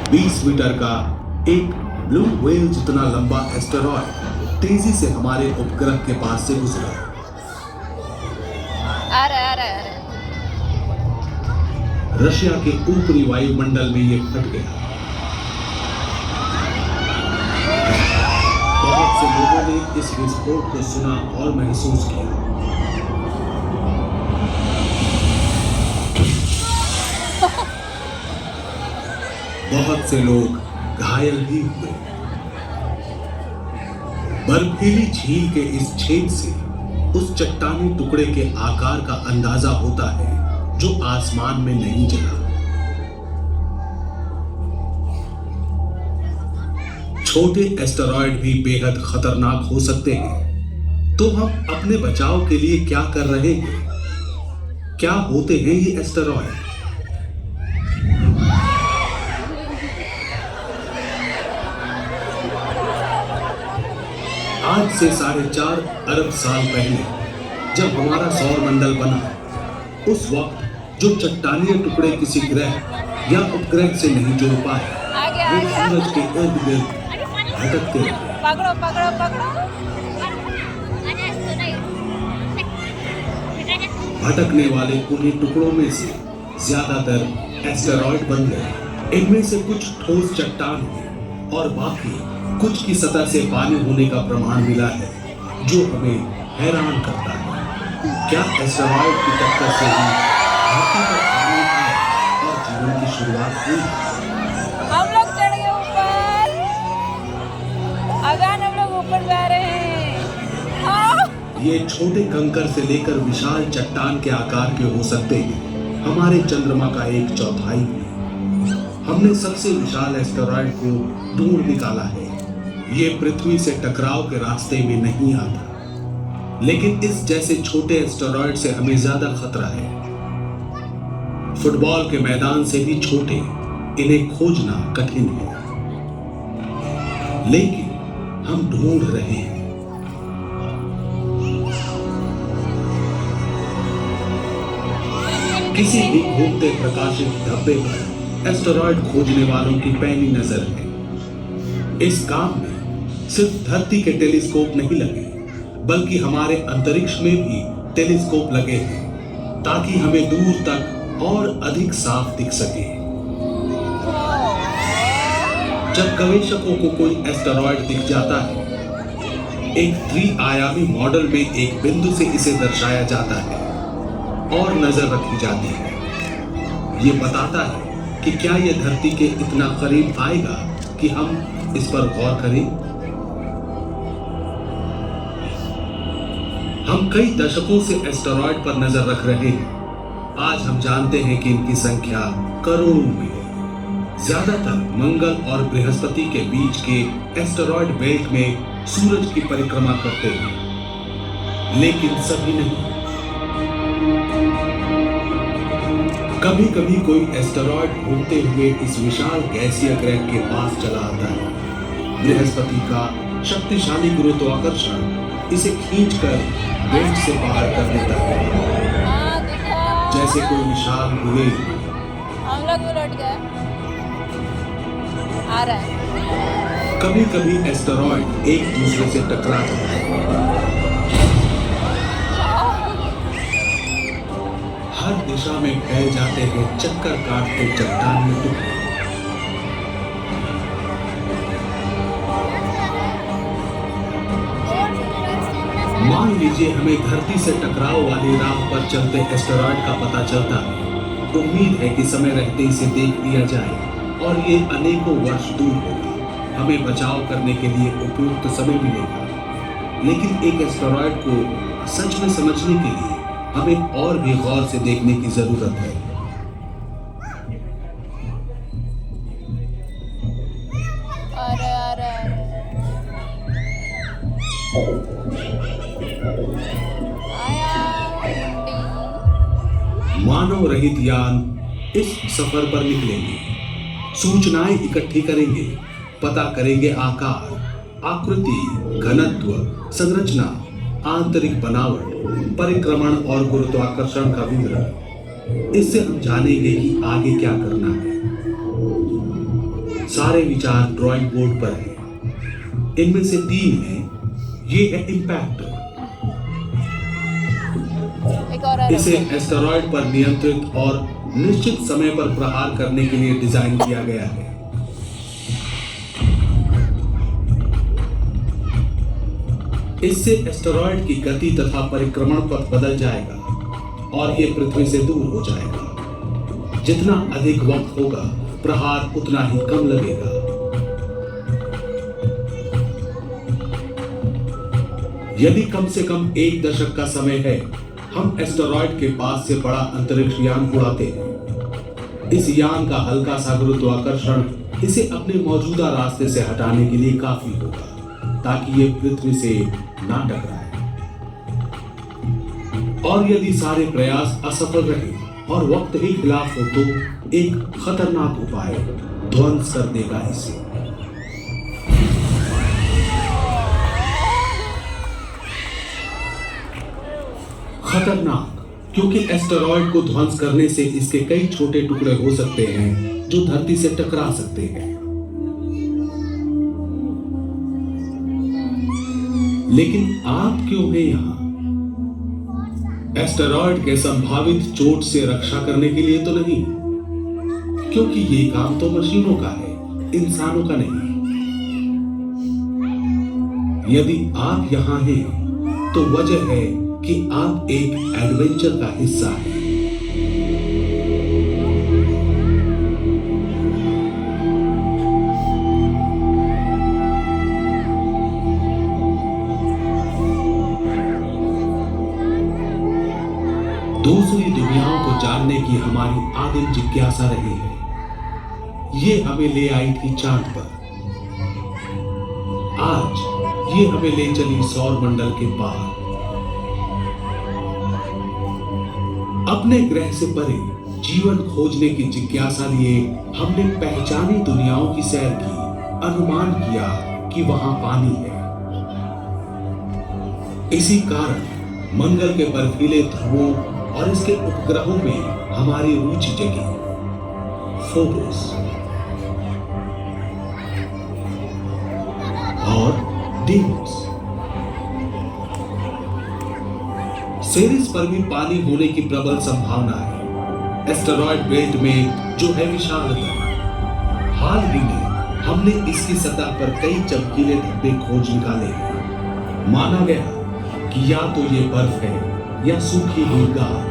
20 metre का एक blue whale जितना लंबा एस्टेरॉयड तेजी से हमारे उपग्रह के पास से गुजरा। आ रहा है। रशिया के ऊपरी वायुमंडल में ये फट गया। बहुत से लोगों ने इस विस्फोट को सुना और महसूस किया। बहुत से लोग घायल भी हुए। बर्फीली झील के इस छेद से उस चट्टानी टुकड़े के आकार का अंदाजा होता है जो आसमान में नहीं जला। छोटे एस्टेरॉयड भी बेहद खतरनाक हो सकते हैं। तो हम अपने बचाव के लिए क्या कर रहे हैं? क्या होते हैं ये एस्टेरॉयड? आज से 4.5 अरब साल पहले जब हमारा सौर मंडल बना, उस वक्त जो चट्टानी टुकड़े किसी ग्रह या उपग्रह से नहीं जुड़ पाए, वो सूरज के इर्द गिर्द भटकते रहे। भटकने वाले उन्हीं टुकड़ों में से ज्यादातर एस्टेरॉयड बन गए। इनमें से कुछ ठोस चट्टान है और बाकी कुछ की सतह से पानी होने का प्रमाण मिला है, जो हमें हैरान करता है। क्या एस्टेरॉयड की टक्कर से ही धरती पर पानी आया और जीवन की शुरुआत हुई? हम लोग चढ़ गए ऊपर। अगान हम लोग ऊपर जा रहे हैं। हाँ। ये छोटे कंकर से लेकर विशाल चट्टान के आकार के हो सकते हैं। हमारे चंद्रमा का 1/4 भी। हमने सबसे विशाल एस्टेरॉयड को ढूंढ निकाला है। ये पृथ्वी से टकराव के रास्ते में नहीं आता, लेकिन इस जैसे छोटे एस्टेरॉयड से हमें ज्यादा खतरा है। फुटबॉल के मैदान से भी छोटे, इन्हें खोजना कठिन है, लेकिन हम ढूंढ रहे हैं। किसी भी घूमते प्रकाशित धब्बे पर एस्टेरॉयड खोजने वालों की पैनी नजर है। इस काम में सिर्फ धरती के टेलीस्कोप नहीं लगे, बल्कि हमारे अंतरिक्ष में भी टेलीस्कोप लगे हैं, ताकि हमें दूर तक और अधिक साफ दिख सके। जब गवेषकों को कोई एस्टेरॉयड दिख जाता है, एक 3 आयामी मॉडल में एक बिंदु से इसे दर्शाया जाता है और नजर रखी जाती है। ये बताता है कि क्या यह धरती के इतना करीब आएगा कि हम इस पर गौर करें। हम कई दशकों से एस्टेरॉयड पर नजर रख रहे हैं। आज हम जानते हैं कि इनकी संख्या करोड़ों में है। ज्यादातर मंगल और बृहस्पति के बीच के एस्टेरॉयड बेल्ट में सूरज की परिक्रमा करते हैं, लेकिन सभी नहीं। कभी कभी कोई एस्टेरॉयड घूमते हुए इस विशाल गैसीय ग्रह के पास चला आता है। बृहस्पति का शक्तिशाली गुरुत्वाकर्षण इसे खींचकर बेल्ट से बाहर कर देता है, जैसे कोई विशाल हुए। हम लोग उलट गए। आ रहा है। कभी कभी एस्टेरॉयड एक दूसरे से टकरा जाते हैं। हर दिशा में फैल जाते हैं चक्कर काटते चट्टानी टुकड़े। मान लीजिए हमें धरती से टकराव वाली राह पर चलते एस्टेरॉयड का पता चलता है। उम्मीद है कि समय रहते इसे देख लिया जाए और ये अनेकों वर्ष दूर होगा। हमें बचाव करने के लिए उपयुक्त समय मिलेगा, लेकिन एक एस्टेरॉयड को सच में समझने के लिए हमें और भी गौर से देखने की जरूरत है। मानव रहित यान इस सफर पर निकलेंगे, सूचनाएं इकट्ठी करेंगे, पता करेंगे आकार, आकृति, घनत्व, संरचना, आंतरिक बनावट, परिक्रमण और गुरुत्वाकर्षण का विवरण। इससे हम जानेंगे कि आगे क्या करना है। सारे विचार ड्राइंग बोर्ड पर हैं। इनमें से 3 हैं। ये है इम्पैक्ट। एक और है इसे रखो। एस्टेरॉयड पर नियंत्रित और निश्चित समय पर प्रहार करने के लिए डिजाइन किया गया है। इससे एस्टेरॉयड की गति तथा परिक्रमण पथ बदल जाएगा और यह पृथ्वी से दूर हो जाएगा। जितना अधिक वक्त होगा, प्रहार उतना ही कम लगेगा। यदि कम से कम 1 दशक का समय है, हम एस्टेरॉयड के पास से बड़ा अंतरिक्ष यान उड़ाते हैं। इस यान का हल्का सा गुरुत्वाकर्षण इसे अपने मौजूदा रास्ते से हटाने के लिए काफी होगा, ताकि ये पृथ्वी से ना टकराए। और यदि सारे प्रयास असफल रहे और वक्त ही खिलाफ हो, तो एक खतरनाक उपाय ध्वंस कर देगा इसे। खतरनाक क्योंकि एस्टेरॉयड को ध्वंस करने से इसके कई छोटे टुकड़े हो सकते हैं जो धरती से टकरा सकते हैं। लेकिन आप क्यों हैं यहां? एस्टेरॉयड के संभावित चोट से रक्षा करने के लिए तो नहीं, क्योंकि ये काम तो मशीनों का है, इंसानों का नहीं। यदि आप यहां हैं तो वजह है कि आप एक एडवेंचर का हिस्सा हैं। दूसरी दुनियाओं को जानने की हमारी आदिम जिज्ञासा रही है। ये हमें ले आई थी चांद पर। आज ये हमें ले चली सौर मंडल के पार। अपने ग्रह से परे जीवन खोजने की जिज्ञासा लिए हमने पहचानी दुनियाओं की सैर की, अनुमान किया कि वहां पानी है। इसी कारण मंगल के बर्फीले ध्रुवों और इसके उपग्रहों में हमारी रुचि जगी। फोबोस और डीमोस। सेरिस पर भी पानी होने की प्रबल संभावना है। एस्टेरॉयड बेल्ट में जो है विशालतम। हाल ही में हमने इसकी सतह पर कई चमकीले धब्बे खोज निकाले हैं। माना गया कि या तो ये बर्फ है या सूखी हुई गाद।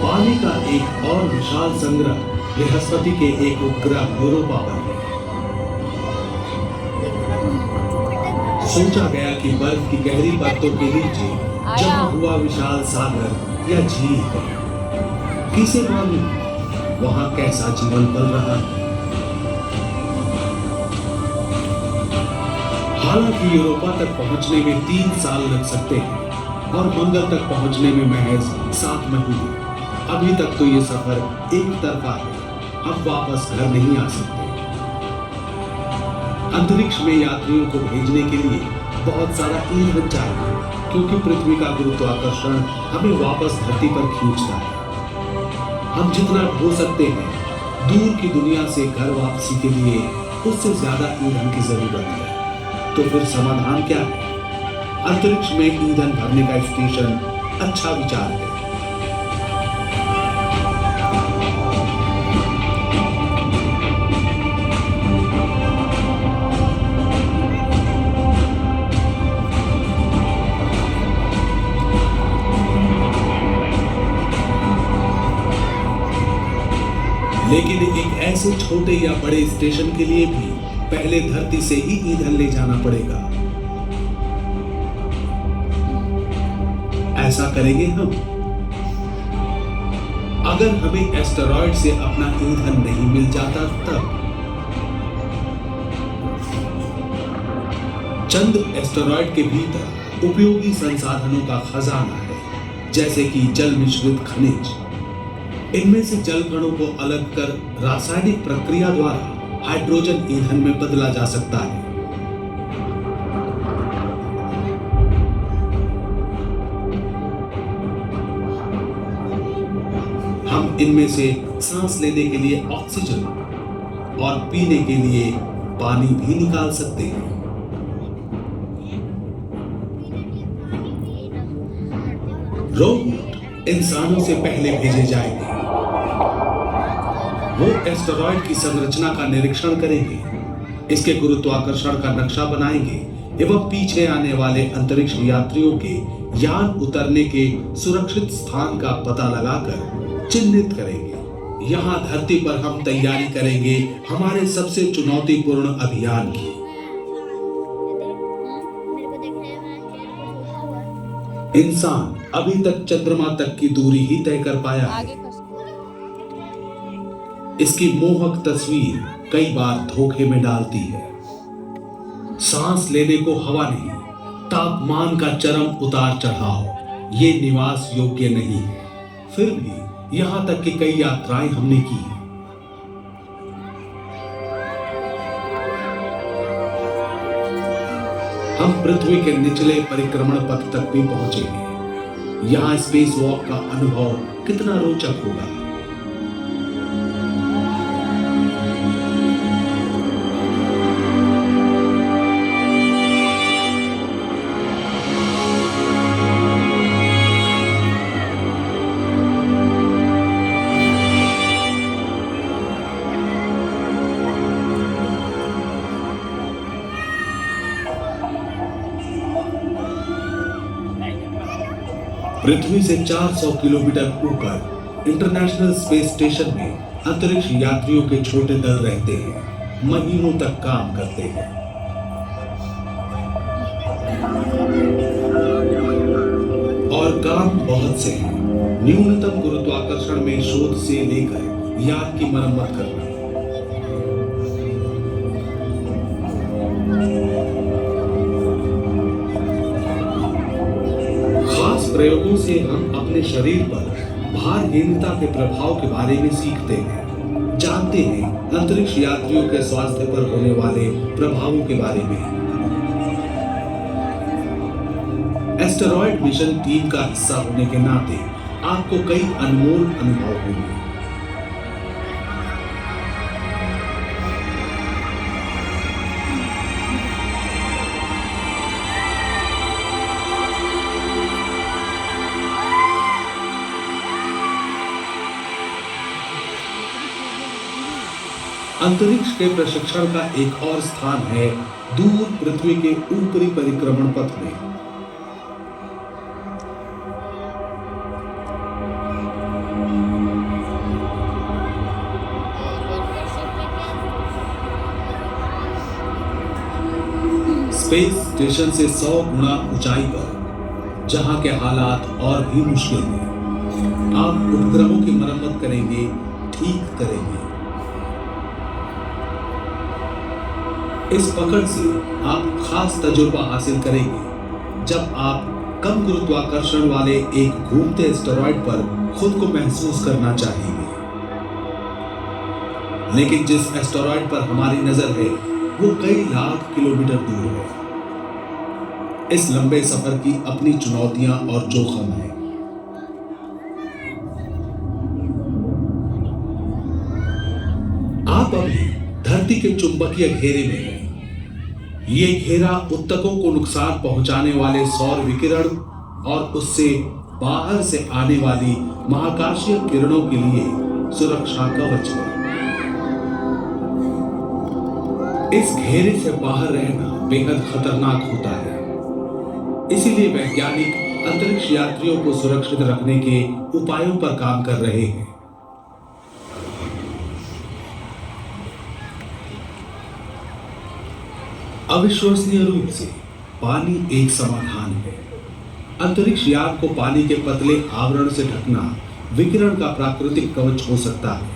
पानी का एक और विशाल संग्रह बृहस्पति के एक उपग्रह यूरोपा पर है। सोचा गया कि बर्फ की गहरी परतों के नीचे जमा हुआ विशाल सागर या झील है। किसे मालूम वहां कैसा जीवन पल रहा है। हालांकि यूरोपा तक पहुंचने में 3 साल लग सकते हैं और मंगल तक पहुंचने में महज 7 महीने। अभी तक तो ये सफर एक तरफा है। अब वापस घर नहीं आ सकते। अंतरिक्ष में यात्रियों को भेजने के लिए बहुत सारा ईंधन चाहिए, क्योंकि पृथ्वी का गुरुत्वाकर्षण हमें वापस धरती पर खींचता है। हम जितना ढो सकते हैं दूर की दुनिया से घर वापसी के लिए, उससे ज्यादा ईंधन की जरूरत है। तो फिर समाधान क्या है? अंतरिक्ष में ईंधन भरने का स्टेशन अच्छा विचार है। लेकिन एक ऐसे छोटे या बड़े स्टेशन के लिए भी पहले धरती से ही ईंधन ले जाना पड़ेगा। ऐसा करेंगे हम। अगर हमें एस्टेरॉयड से अपना ईंधन नहीं मिल जाता तब। चंद एस्टेरॉयड के भीतर उपयोगी संसाधनों का खजाना है, जैसे कि जल मिश्रित खनिज। इनमें से जल कणों को अलग कर रासायनिक प्रक्रिया द्वारा हाइड्रोजन ईंधन में बदला जा सकता है। इनमें से सांस लेने के लिए ऑक्सीजन और पीने के लिए पानी भी निकाल सकते हैं। रोबोट इंसानों से पहले भेजे जाएंगे। वो एस्टेरॉयड की संरचना का निरीक्षण करेंगे, इसके गुरुत्वाकर्षण का नक्शा बनाएंगे एवं पीछे आने वाले अंतरिक्ष यात्रियों के यान उतरने के सुरक्षित स्थान का पता लगाकर चिन्हित करेंगे। यहाँ धरती पर हम तैयारी करेंगे हमारे सबसे चुनौतीपूर्ण अभियान की। इंसान अभी तक चंद्रमा तक की दूरी ही तय कर पाया है। आगे खसको। इसकी मोहक तस्वीर कई बार धोखे में डालती है। सांस लेने को हवा नहीं, तापमान का चरम उतार चढ़ाव ये निवास योग्य नहीं है। फिर भी यहां तक कि कई यात्राएं हमने की। हम पृथ्वी के निचले परिक्रमण पथ तक भी पहुंचेंगे। यहां स्पेस वॉक का अनुभव कितना रोचक होगा। पृथ्वी से 400 किलोमीटर ऊपर इंटरनेशनल स्पेस स्टेशन में अंतरिक्ष यात्रियों के छोटे दल रहते हैं, महीनों तक काम करते हैं। और काम बहुत से हैं। न्यूनतम गुरुत्वाकर्षण में शोध से लेकर यान की मरम्मत करना। प्रयोगों से हम अपने शरीर पर भारहीनता के प्रभाव के बारे में सीखते हैं, जानते हैं अंतरिक्ष यात्रियों के स्वास्थ्य पर होने वाले प्रभावों के बारे में। एस्टेरॉयड मिशन टीम का हिस्सा होने के नाते आपको कई अनमोल अनुभव होंगे। अंतरिक्ष के प्रशिक्षण का एक और स्थान है दूर पृथ्वी के ऊपरी परिक्रमण पथ में। स्पेस स्टेशन से 100 गुना ऊंचाई पर, जहां के हालात और भी मुश्किल हैं, आप उपग्रहों की मरम्मत करेंगे, ठीक करेंगे। इस पकड़ से आप खास तजुर्बा हासिल करेंगे जब आप कम गुरुत्वाकर्षण वाले एक घूमते एस्टेरॉयड पर खुद को महसूस करना चाहेंगे। लेकिन जिस एस्टेरॉयड पर हमारी नजर है वो कई लाख किलोमीटर दूर है। इस लंबे सफर की अपनी चुनौतियां और जोखिम हैं। आप अभी धरती के चुंबकीय घेरे में हैं। ये घेरा उत्तकों को नुकसान पहुंचाने वाले सौर विकिरण और उससे बाहर से आने वाली महाकाशीय किरणों के लिए सुरक्षा कवच है। इस घेरे से बाहर रहना बेहद खतरनाक होता है। इसीलिए वैज्ञानिक अंतरिक्ष यात्रियों को सुरक्षित रखने के उपायों पर काम कर रहे हैं। अविश्वसनीय रूप से पानी एक समाधान है। अंतरिक्ष यान को पानी के पतले आवरण से ढकना विकिरण का प्राकृतिक कवच हो सकता है,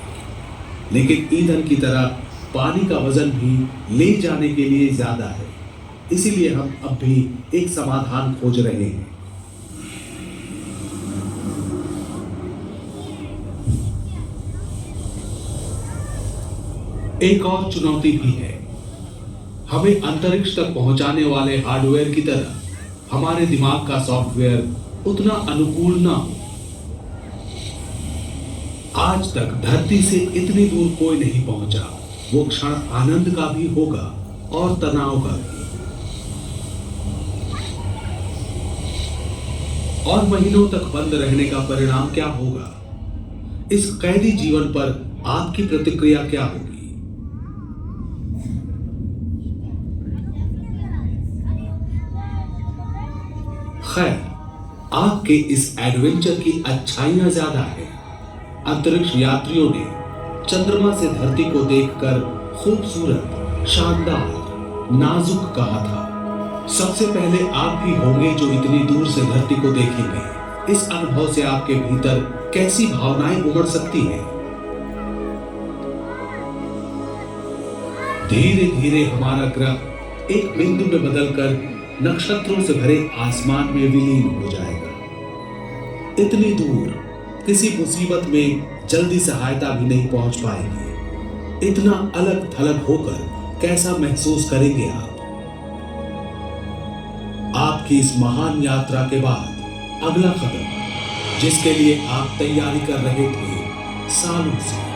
लेकिन ईंधन की तरह पानी का वजन भी ले जाने के लिए ज्यादा है। इसीलिए हम अब भी एक समाधान खोज रहे हैं। एक और चुनौती भी है। हमें अंतरिक्ष तक पहुंचाने वाले हार्डवेयर की तरह हमारे दिमाग का सॉफ्टवेयर उतना अनुकूल ना हो। आज तक धरती से इतनी दूर कोई नहीं पहुंचा। वो क्षण आनंद का भी होगा और तनाव का भी। और महीनों तक बंद रहने का परिणाम क्या होगा? इस कैदी जीवन पर आपकी प्रतिक्रिया क्या होगी? खैर, आपके इस एडवेंचर की अच्छाइयां ज्यादा है। अंतरिक्ष यात्रियों ने चंद्रमा से धरती को देखकर खूबसूरत, शानदार, नाजुक कहा था। सबसे पहले आप ही होंगे जो इतनी दूर से धरती को देखेंगे। इस अनुभव से आपके भीतर कैसी भावनाएं उमड़ सकती हैं? धीरे धीरे हमारा ग्रह एक बिंदु में बदलकर नक्षत्रों से भरे आसमान में विलीन हो जाएगा। इतनी दूर किसी मुसीबत में जल्दी सहायता भी नहीं पहुंच पाएगी। इतना अलग थलग होकर कैसा महसूस करेंगे आप? आपकी इस महान यात्रा के बाद अगला कदम, जिसके लिए आप तैयारी कर रहे थे सालों से,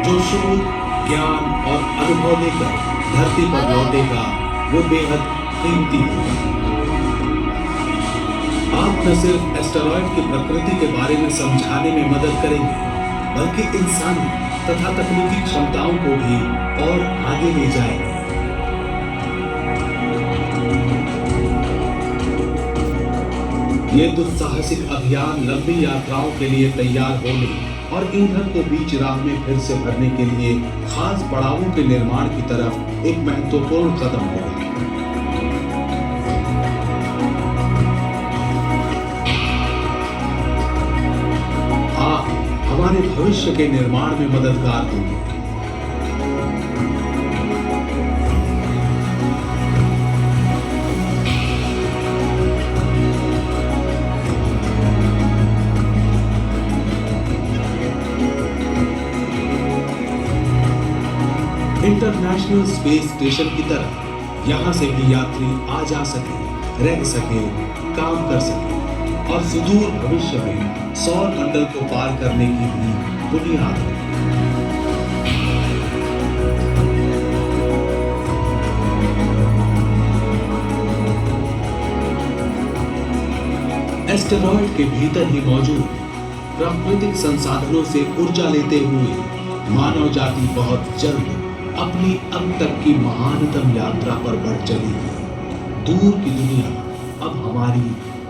जो शोध, ज्ञान और अनुभव लेकर धरती पर लौटेगा, वो बेहद कीमती होगा। आप न सिर्फ एस्टेरॉयड की प्रकृति के बारे में समझाने में मदद करेंगे, बल्कि इंसानी तथा तकनीकी क्षमताओं को भी और आगे ले जाएंगे। ये दुस्साहसिक अभियान लंबी यात्राओं के लिए तैयार होने और ईंधन को बीच राह में फिर से भरने के लिए खास पड़ावों के निर्माण की तरफ एक महत्वपूर्ण कदम होगा। आप हमारे भविष्य के निर्माण में मददगार होंगे। इंटरनेशनल स्पेस स्टेशन की तरफ यहां से भी यात्री आ जा सके, रह सके, काम कर सके और सुदूर भविष्य में सौर मंडल को पार करने की भी बुनियाद है। एस्टेरॉयड के भीतर ही मौजूद प्राकृतिक संसाधनों से ऊर्जा लेते हुए मानव जाति बहुत जल्द अपनी अब तक की महानतम यात्रा पर बढ़ चलेगी। दूर की दुनिया अब हमारी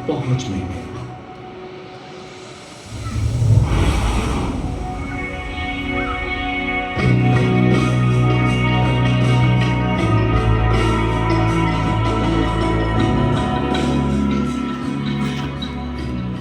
पहुंच में है।